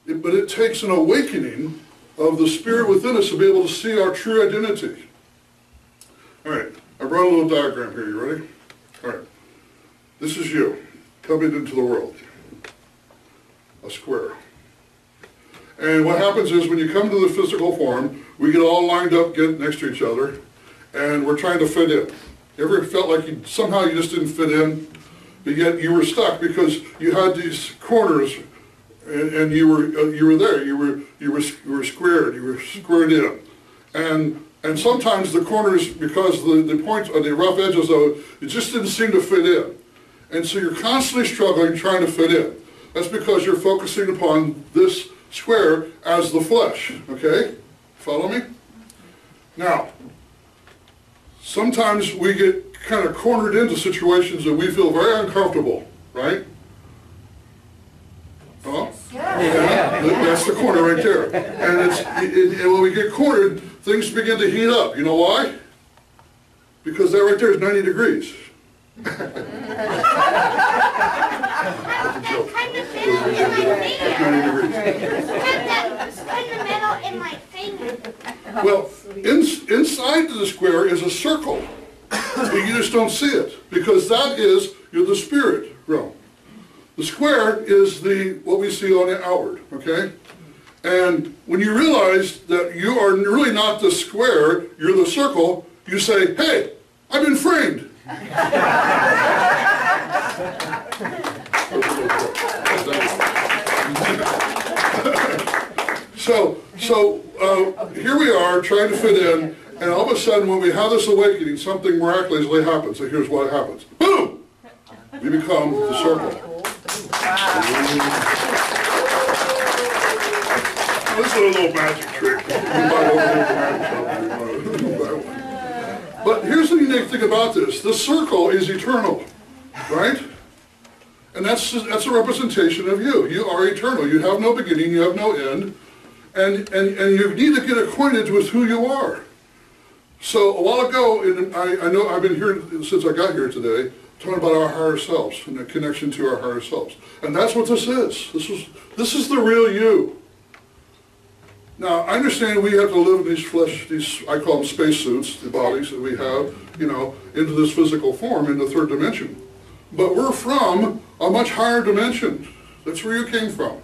But it takes an awakening of the spirit within us to be able to see our true identity. All right, I brought a little diagram here. You ready? All right. This is you coming into the world. A square. And what happens is when you come to the physical form, we get all lined up, get next to each other, and we're trying to fit in. Ever felt like somehow you just didn't fit in, but yet you were stuck because you had these corners, and you were there. You were squared. You were squared in, and sometimes the corners, because the points or the rough edges of it just didn't seem to fit in, and so you're constantly struggling trying to fit in. That's because you're focusing upon this square as the flesh. Okay, follow me? Now, sometimes we get kind of cornered into situations that we feel very uncomfortable, right? Huh? Yeah. That's the corner right there. And when we get cornered, things begin to heat up. You know why? Because that right there is 90 degrees. That's kind of metal in my finger. Well, inside the square is a circle, but you just don't see it because that is the spirit realm. The square is what we see on the outward, okay? And when you realize that you are really not the square, you're the circle, you say, hey, I've been framed. So here we are trying to fit in, and all of a sudden when we have this awakening, something miraculously happens. So here's what happens. Boom! We become the circle. This is a little magic trick. But here's the unique thing about this. The circle is eternal, right? And that's a representation of you. You are eternal. You have no beginning. You have no end. And you need to get acquainted with who you are. So a while ago, I know I've been here since I got here today, talking about our higher selves and the connection to our higher selves. And that's what this is. This is the real you. Now, I understand we have to live in these I call them spacesuits, the bodies that we have, into this physical form, in the third dimension. But we're from a much higher dimension. That's where you came from.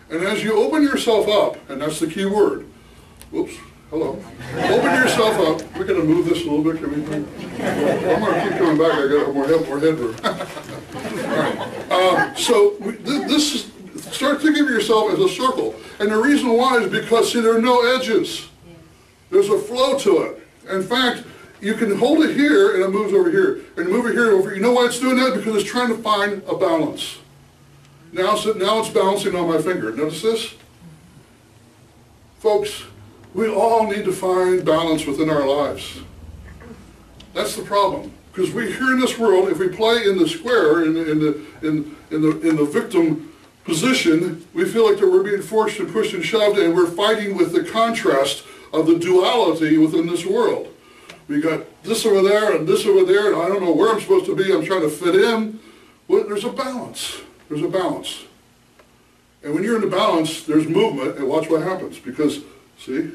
And as you open yourself up, and that's the key word, whoops, hello, open yourself up. We're going to move this a little bit, can we? I'm going to keep coming back, I got more headroom. All right. This is, start thinking of yourself as a circle. And the reason why is because, see, there are no edges. There's a flow to it. In fact, you can hold it here and it moves over here. And move it here and over. You know why it's doing that? Because it's trying to find a balance. Now it's balancing on my finger. Notice this? Folks, we all need to find balance within our lives. That's the problem. Because we're here in this world, if we play in the square, in the victim position, we feel like that we're being forced and pushed and shoved, and we're fighting with the contrast of the duality within this world. We got this over there and this over there, and I don't know where I'm supposed to be. I'm trying to fit in. Well, there's a balance. There's a balance. And when you're in the balance, there's movement, and watch what happens. Because, see,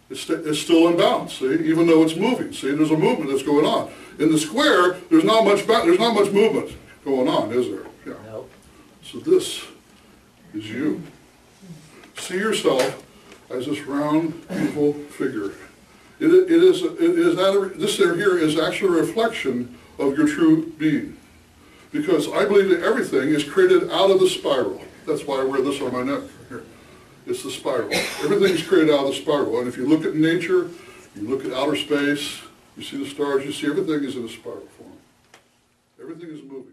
it's still in balance, see, even though it's moving. See, there's a movement that's going on. In the square, there's not much movement going on, is there? Yeah. Nope. So this is you. See yourself as this round, beautiful figure. This here is actually a reflection of your true being. Because I believe that everything is created out of the spiral. That's why I wear this on my neck here. It's the spiral. Everything is created out of the spiral. And if you look at nature, you look at outer space, you see the stars, you see everything is in a spiral form. Everything is moving.